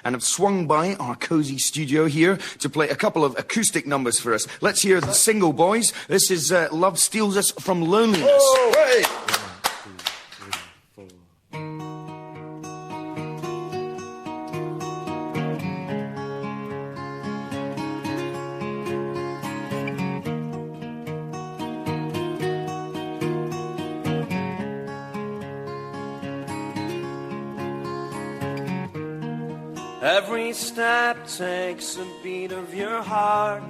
and have swung by our cosy studio here to play a couple of acoustic numbers for us. Let's hear the single, boys. This is Love Steals Us from Loneliness. Oh, hey. Every step takes a beat of your heart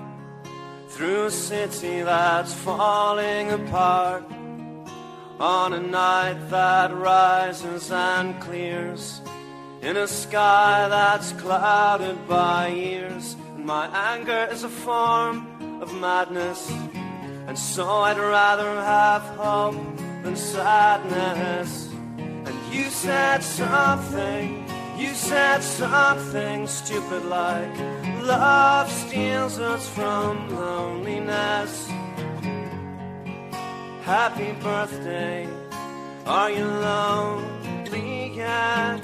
through a city that's falling apart, on a night that rises and clears, in a sky that's clouded by years. And my anger is a form of madness, and so I'd rather have hope than sadness. And you said something stupid like love steals us from loneliness. Happy birthday, are you lonely yet?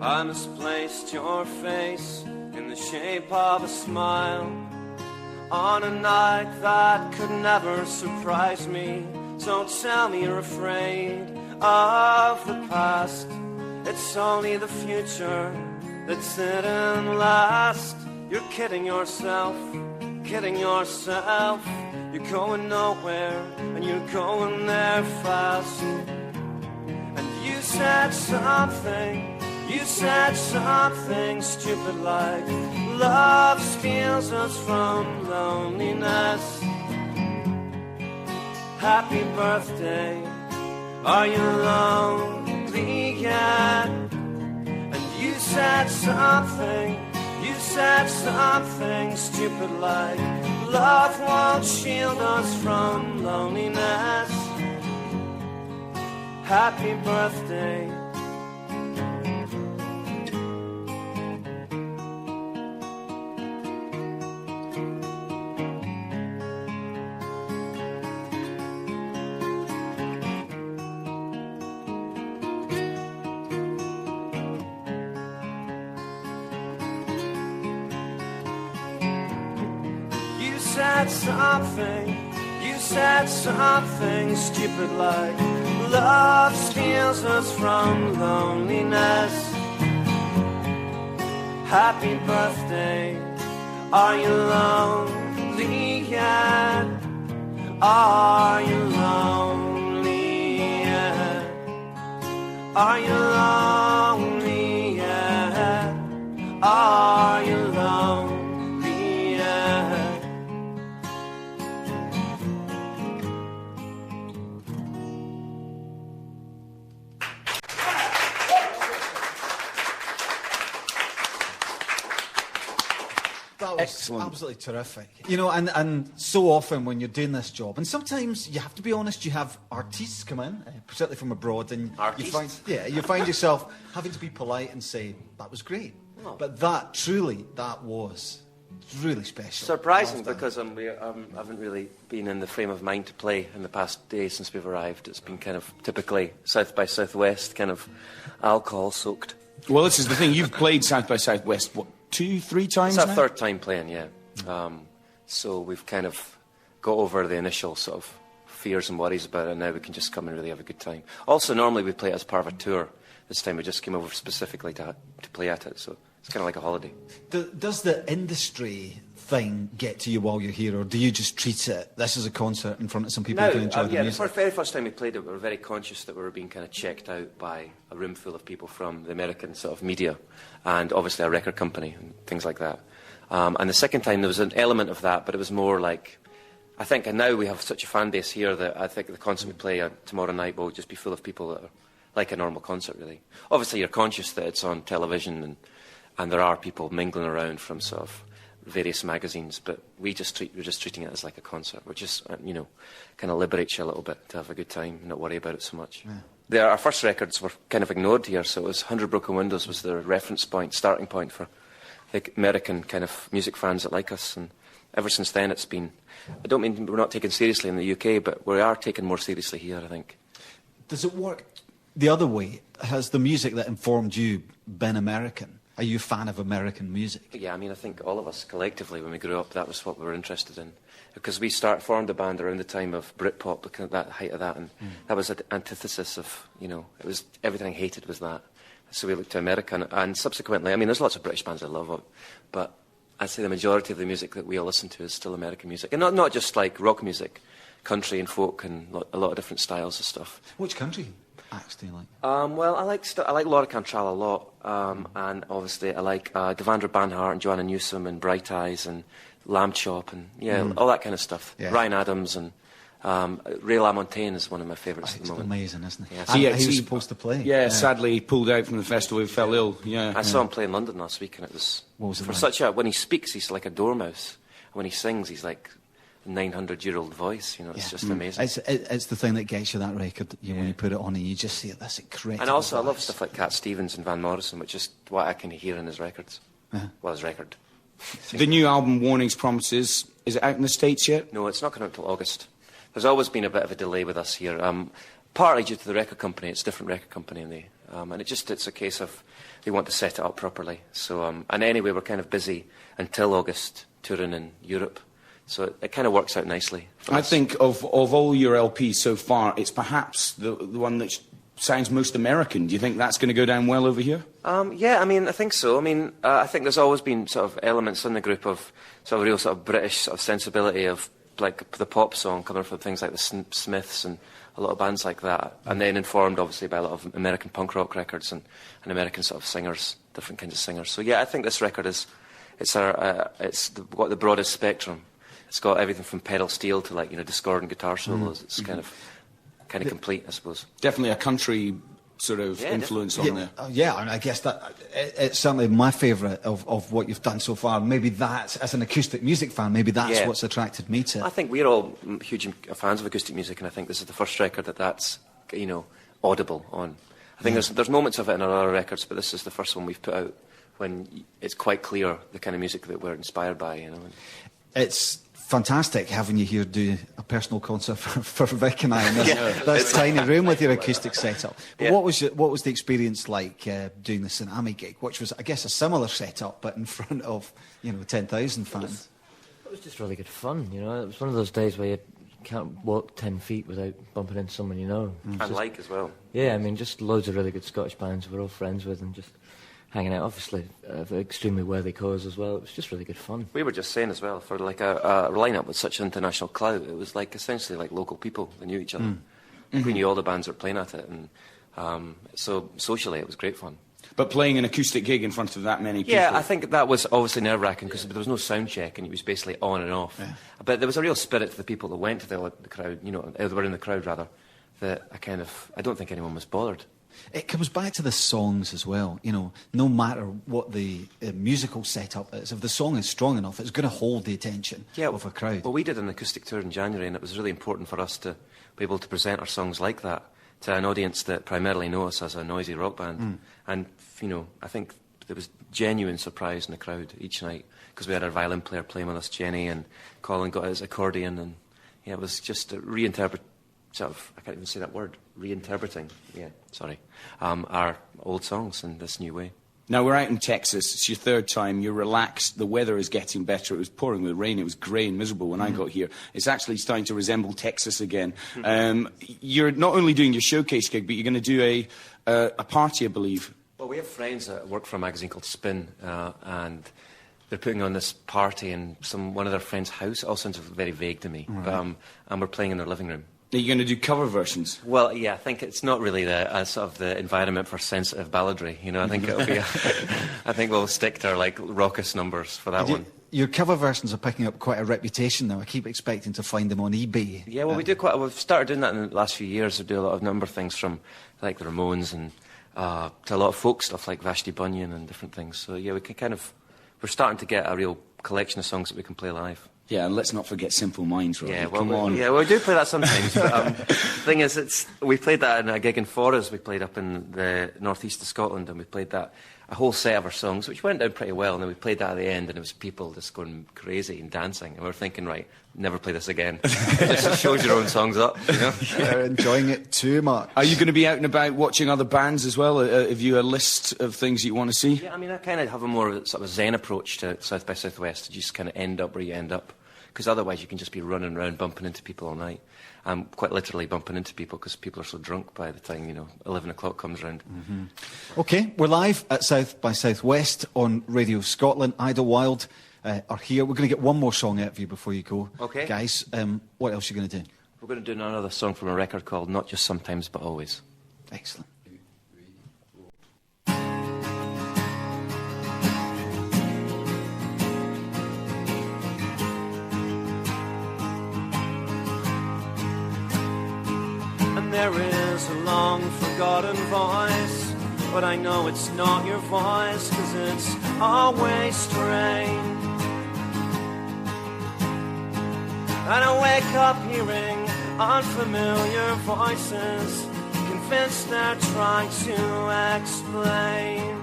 I misplaced your face in the shape of a smile on a night that could never surprise me. So tell me you're afraid of the past. It's only the future that's didn't last. You're kidding yourself, kidding yourself. You're going nowhere and you're going there fast. And you said something stupid like love steals us from loneliness. Happy birthday, are you lonely yet? And you said something stupid like love won't shield us from loneliness. Happy birthday. You said something stupid like love steals us from loneliness. Happy birthday, are you lonely yet? Are you lonely yet? Are you lonely yet? Are you lonely? That was excellent. Absolutely terrific. You know, and so often when you're doing this job, and sometimes you have to be honest, you have artists come in, particularly from abroad, and you find yourself having to be polite and say, that was great. Oh. But that was really special. Surprising, because I haven't really been in the frame of mind to play in the past day since we've arrived. It's been kind of typically South by Southwest, kind of alcohol-soaked. Well, this is the thing. You've played South by Southwest, what, 2-3 times It's now? our third time playing, yeah. So we've kind of got over the initial sort of fears and worries about it, and now we can just come and really have a good time. Also, normally we play it as part of a tour. This time we just came over specifically to play at it, so it's kind of like a holiday. Does the industry thing get to you while you're here, or do you just treat it, this is a concert in front of some people who can enjoy the music? The very first time we played it, we were very conscious that we were being kind of checked out by a room full of people from the American sort of media, and obviously a record company and things like that. And the second time there was an element of that, but it was more like, I think, and now we have such a fan base here that I think the concert we play tomorrow night will just be full of people that are like a normal concert, really. Obviously you're conscious that it's on television, and there are people mingling around from sort of various magazines, but we're just treating it as like a concert. We're just, you know, kind of liberates you a little bit to have a good time, not worry about it so much. Yeah. Our first records were kind of ignored here, so it was 100 Broken Windows was the reference point, starting point for the American kind of music fans that like us, and ever since then it's been, I don't mean we're not taken seriously in the UK, but we are taken more seriously here, I think. Does it work the other way? Has the music that informed you been American? Are you a fan of American music? Yeah, I mean, I think all of us collectively, when we grew up, that was what we were interested in. Because we formed the band around the time of Britpop, the that height of that, and that was an antithesis of, you know, it was everything I hated was that. So we looked to America, and subsequently, I mean, there's lots of British bands I love, but I'd say the majority of the music that we all listen to is still American music, and not just like rock music, country and folk, and a lot of different styles of stuff. Which country acts do you like? Well, I like Laura Cantrell a lot, and obviously I like Devendra Banhart and Joanna Newsom and Bright Eyes and Lamb Chop and all that kind of stuff. Yeah. Ryan Adams and Ray LaMontagne is one of my favourites at the moment. Amazing, isn't it? Yeah. He was supposed to play. Yeah, sadly he pulled out from the festival. He fell ill. Yeah, I saw him play in London last week, and it was, when he speaks, he's like a dormouse. When he sings, he's like a 900-year-old voice. You know, it's just amazing. It's the thing that gets you that record. When you put it on, and you just see this incredible. And also, voice. I love stuff like Cat Stevens and Van Morrison, which is what I can hear in his records. Well, his record. The new album, Warnings, Promises, is it out in the States yet? No, it's not coming out until August. There's always been a bit of a delay with us here, partly due to the record company. It's a different record company, and it's a case of they want to set it up properly. So, and anyway, we're kind of busy until August touring in Europe. So it kind of works out nicely for us. I think of all your LPs so far, it's perhaps the one that sounds most American. Do you think that's going to go down well over here? Yeah, I mean, I think so. I mean, I think there's always been sort of elements in the group of sort of real sort of British sort of sensibility of like the pop song coming from things like the Smiths and a lot of bands like that, and then informed obviously by a lot of American punk rock records and American sort of singers, different kinds of singers. So yeah, I think this record it's got the broadest spectrum. It's got everything from pedal steel to like discordant guitar solos. It's kind of complete, I suppose. Definitely a country sort of influence on there. Yeah, and I guess that it's certainly my favourite of what you've done so far. Maybe that's, as an acoustic music fan, maybe that's what's attracted me to it. I think we're all huge fans of acoustic music, and I think this is the first record that's audible on. I think there's moments of it in our other records, but this is the first one we've put out when it's quite clear the kind of music that we're inspired by. It's fantastic having you here do a personal concert for Vic and I in this tiny room with your acoustic setup. But what was the experience like doing the Tsunami gig, which was, I guess, a similar setup but in front of 10,000 fans? It was just really good fun. It was one of those days where you can't walk 10 feet without bumping into someone you know. And like as well. Yeah, I mean, just loads of really good Scottish bands we're all friends with, and just hanging out, obviously, for an extremely worthy cause as well. It was just really good fun. We were just saying as well, for like a line-up with such international clout, it was like essentially like local people that knew each other. We knew all the bands that were playing at it, and so socially it was great fun. But playing an acoustic gig in front of that many people... Yeah, I think that was obviously nerve-wracking because there was no sound check and it was basically on and off. Yeah. But there was a real spirit to the people that went to the crowd, that were in the crowd rather, that I don't think anyone was bothered. It comes back to the songs as well. No matter what the musical setup is, if the song is strong enough, it's going to hold the attention of a crowd. Well, we did an acoustic tour in January, and it was really important for us to be able to present our songs like that to an audience that primarily know us as a noisy rock band. And, I think there was genuine surprise in the crowd each night, because we had our violin player playing with us, Jenny, and Colin got his accordion, and it was just a I can't even say that word, reinterpreting, our old songs in this new way. Now, we're out in Texas. It's your third time. You're relaxed. The weather is getting better. It was pouring with rain. It was grey and miserable when I got here. It's actually starting to resemble Texas again. You're not only doing your showcase gig, but you're going to do a party, I believe. Well, we have friends that work for a magazine called Spin, and they're putting on this party in one of their friends' house. It all sounds very vague to me. Right. And we're playing in their living room. Are you going to do cover versions? Well, yeah, I think it's not really the environment for sensitive balladry. I think it'll be. I think we'll stick to our raucous numbers for that one. Your cover versions are picking up quite a reputation now. I keep expecting to find them on eBay. Yeah, well, we've started doing that in the last few years. We do a lot of number things from like the Ramones and to a lot of folk stuff like Vashti Bunyan and different things. So yeah, we're starting to get a real collection of songs that we can play live. Yeah, and let's not forget Simple Minds, Robbie. Yeah, well, come on. Yeah, well, we do play that sometimes. But the thing is, we played that in a gig in Forres. We played up in the northeast of Scotland, and we played that. a whole set of our songs, which went down pretty well, and then we played that at the end, and it was people just going crazy and dancing, and we were thinking, right, never play this again. It just shows your own songs up, you know? You're enjoying it too much. Are you going to be out and about watching other bands as well? Have you a list of things you want to see? Yeah, I mean, I kind of have a more sort of zen approach to South by Southwest, to just kind of end up where you end up. Because otherwise you can just be running around bumping into people all night. Quite literally bumping into people because people are so drunk by the time, 11 o'clock comes around. Mm-hmm. OK, we're live at South by Southwest on Radio Scotland. iDLEWiLD are here. We're going to get one more song out of you before you go. OK. Guys, what else are you going to do? We're going to do another song from a record called Not Just Sometimes But Always. Excellent. There is a long-forgotten voice, but I know it's not your voice, 'cause it's always strange. And I wake up hearing unfamiliar voices, convinced they're trying to explain.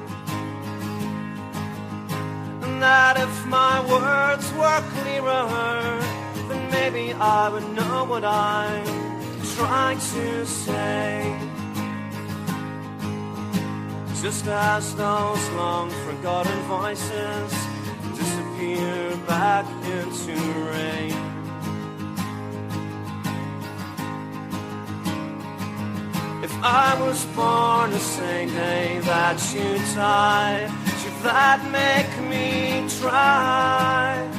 And that if my words were clearer, then maybe I would know what I'm trying to say. Just as those long forgotten voices disappear back into rain. If I was born the same day that you died, should that make me try?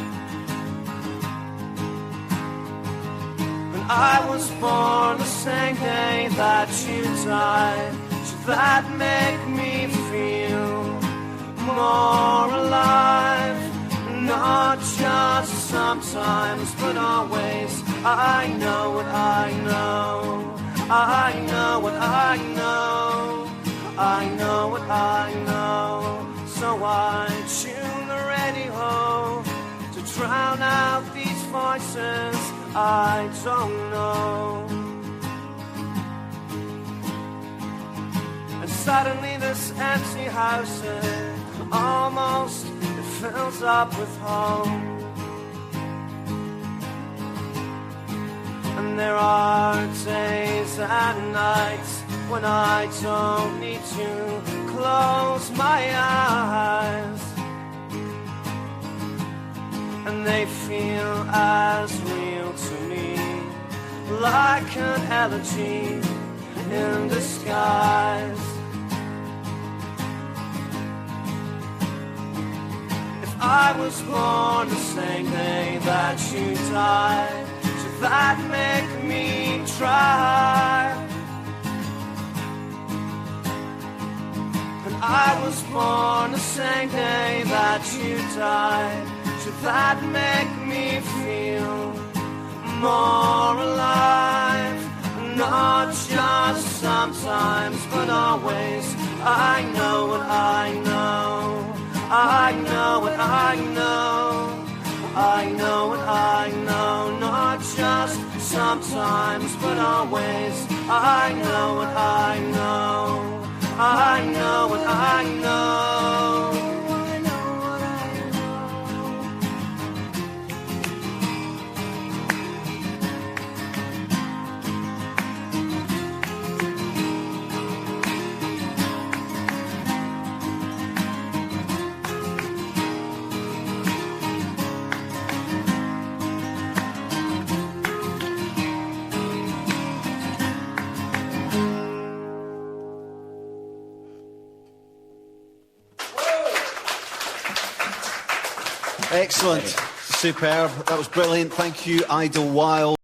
I was born the same day that you died. Should that make me feel more alive? Not just sometimes, but always. I know what I know. I know what I know. I know what I know. So I tune the radio to drown out these voices I don't know. And suddenly this empty house almost fills up with home. And there are days and nights when I don't need to close my eyes, and they feel as real to me, like an elegy in disguise. If I was born the same day that you died, should that make me try? And I was born the same day that you died. Should that make me feel more alive? Not just sometimes, but always. I know what I know. I know what I know. I know what I know. Not just sometimes, but always. I know what I know. I know what I know. Excellent. Superb. That was brilliant. Thank you, iDLEWiLD.